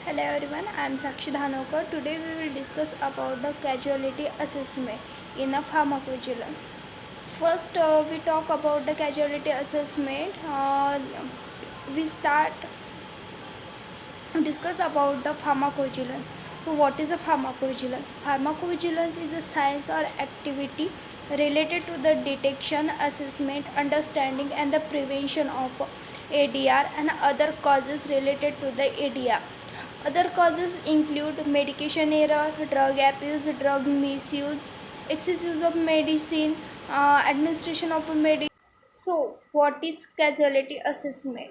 Hello everyone, I am Sakshi Dhanokar. Today we will discuss about the causality assessment in a pharmacovigilance. First, we talk about the causality assessment. We start discuss about the pharmacovigilance. So, what is a pharmacovigilance? Pharmacovigilance is a science or activity related to the detection, assessment, understanding, and the prevention of ADR and other causes related to the ADR. Other causes include medication error, drug abuse, drug misuse, excess use of medicine, administration of medicine. So, what is causality assessment?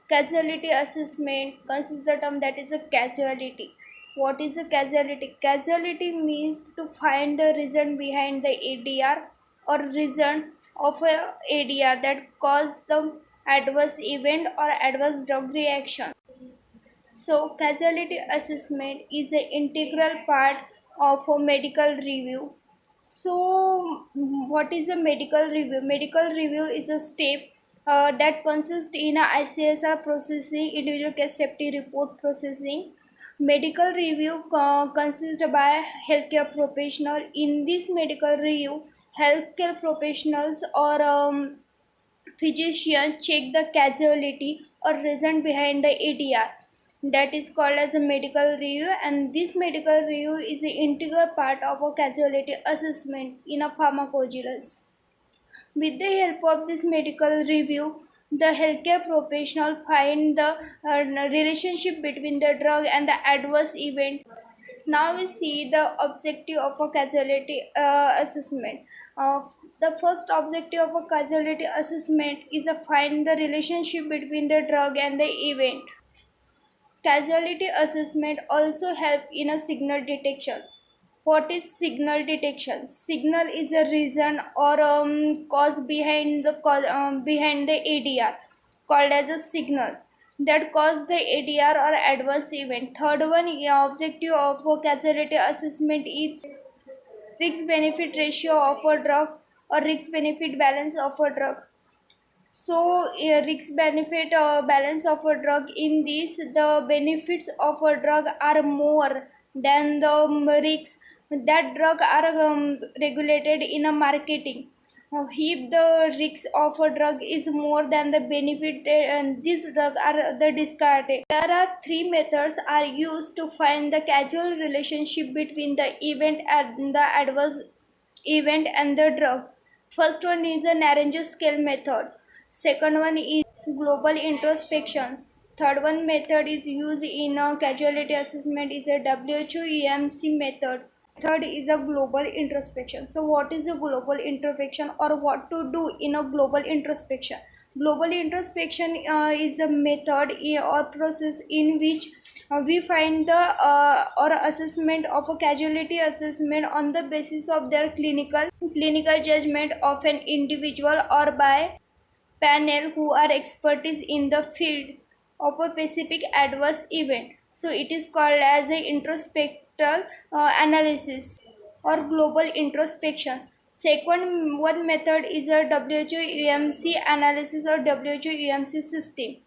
Causality assessment consists the term that is a causality. What is a causality? Causality means to find the reason behind the ADR or reason of a ADR that caused the adverse event or adverse drug reaction. So, causality assessment is an integral part of a medical review. So, what is a medical review? Medical review is a step that consists in a ICSR processing, individual case safety report processing. Medical review consists by healthcare professional. In this medical review, healthcare professionals or physician check the causality or reason behind the ADR. That is called as a medical review, and this medical review is an integral part of a causality assessment in a pharmacovigilance. With the help of this medical review, the healthcare professional find the relationship between the drug and the adverse event. Now we see the objective of a causality assessment. The first objective of a causality assessment is to find the relationship between the drug and the event. Causality assessment also help in a signal detection. What is signal detection? Signal is a reason or cause behind the ADR, called as a signal that cause the ADR or adverse event. Third one, objective of a causality assessment is risk benefit ratio of a drug or risk benefit balance of a drug. So, risk benefit balance of a drug, in this the benefits of a drug are more than the risks. That drug are regulated in a marketing. If the risk of a drug is more than the benefit, and this drug are the discarded. There are three methods are used to find the causal relationship between the event and the adverse event and the drug. First one is a Narranger scale method. Second one is global introspection. Third one method is used in a causality assessment is a WHO EMC method. Third is a global introspection. So what is a global introspection or what to do in a global introspection? Global introspection is a method or process in which we find the or assessment of a causality assessment on the basis of their clinical judgment of an individual or by panel who are expertise in the field of a specific adverse event. So it is called as a introspectal analysis or global introspection. Second one method is a WHO UMC analysis or WHO UMC system.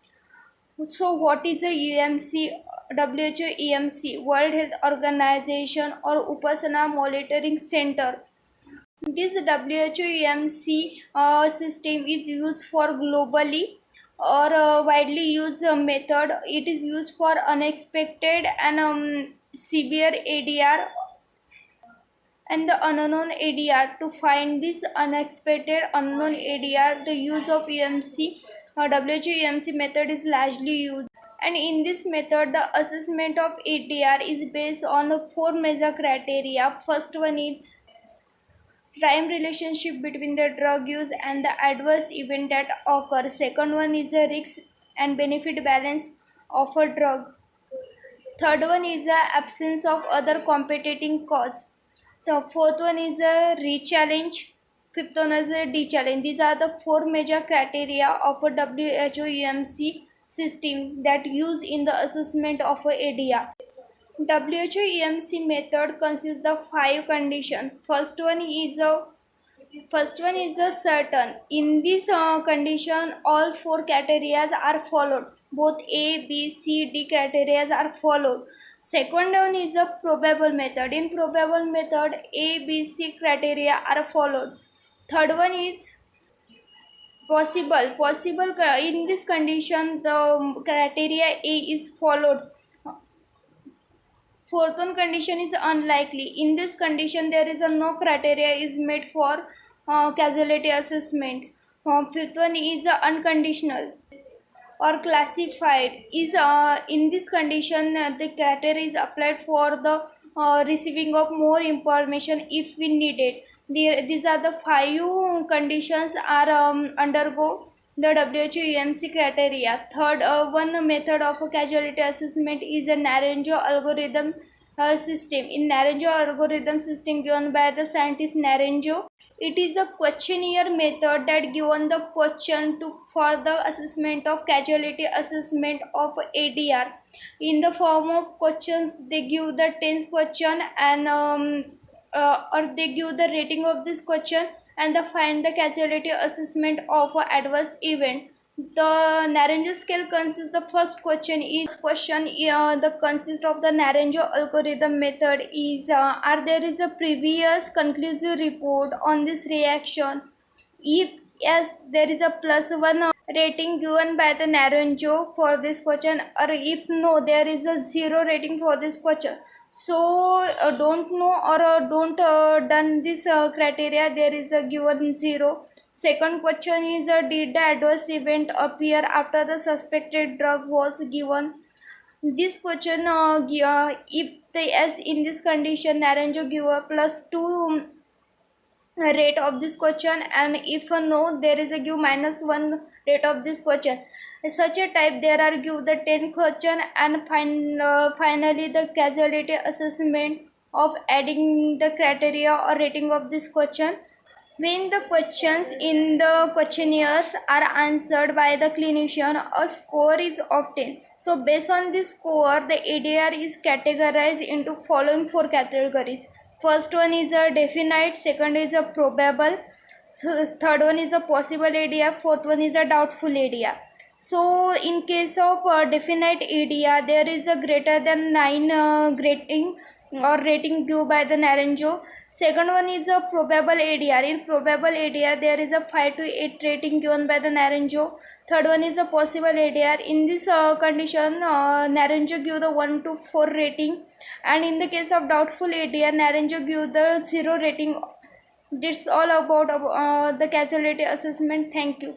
So what is a UMC? WHO EMC, World Health Organization or Upasana Monitoring Center. This WHO EMC system is used for globally or widely used method. It is used for unexpected and severe ADR and the unknown ADR. To find this unexpected unknown ADR, the use of EMC or WHO EMC method is largely used. And in this method, the assessment of ADR is based on four major criteria. First one is time relationship between the drug use and the adverse event that occur. Second one is a risk and benefit balance of a drug. Third one is a absence of other competing cause. The fourth one is a re-challenge. Fifth one is a de-challenge. These are the four major criteria of a WHO UMC system that used in the assessment of a ADR. WHO EMC method consists of five conditions. First one is a certain. In this condition, all four criteria are followed. both A, B, C, D criteria are followed. Second one is a probable method. In probable method, A, B, C criteria are followed. Third one is possible. In this condition, the criteria A is followed. Fourth one condition is unlikely. In this condition, there is a no criteria is made for causality assessment. Fifth one is unconditional or classified. Is in this condition the criteria is applied for the receiving of more information if we need it. These are the five conditions are undergo the WHO UMC criteria. Third one method of causality assessment is a Naranjo algorithm system. In Naranjo algorithm system given by the scientist Naranjo, it is a questionnaire method that given the question to for the assessment of causality assessment of ADR. In the form of questions, they give the tense question and or they give the rating of this question and they find the causality assessment of a adverse event. The Naranjo scale consists the first question the consist of the Naranjo algorithm method is are there is a previous conclusive report on this reaction. If yes, there is a +1 rating given by the Naranjo for this question, or if no, there is a 0 rating for this question. So don't know or don't done this criteria, there is a given 0. Second question is did the adverse event appear after the suspected drug was given? This question if the yes in this condition Naranjo give a +2 rate of this question, and if no, there is a give -1 rate of this question. Such a type there are give the 10 question and finally the causality assessment of adding the criteria or rating of this question. When the questions in the questionnaires are answered by the clinician, a score is obtained. So based on this score, the ADR is categorized into following four categories. First one is a definite, second is a probable, so third one is a possible ADR, fourth one is a doubtful ADR. So in case of definite ADR, there is a greater than 9 rating or rating given by the Naranjo. Second one is a probable ADR. In probable ADR, there is a 5 to 8 rating given by the Naranjo. Third one is a possible ADR. In this condition, Naranjo give the 1 to 4 rating, and in the case of doubtful ADR, Naranjo give the 0 rating. This all about the causality assessment. Thank you.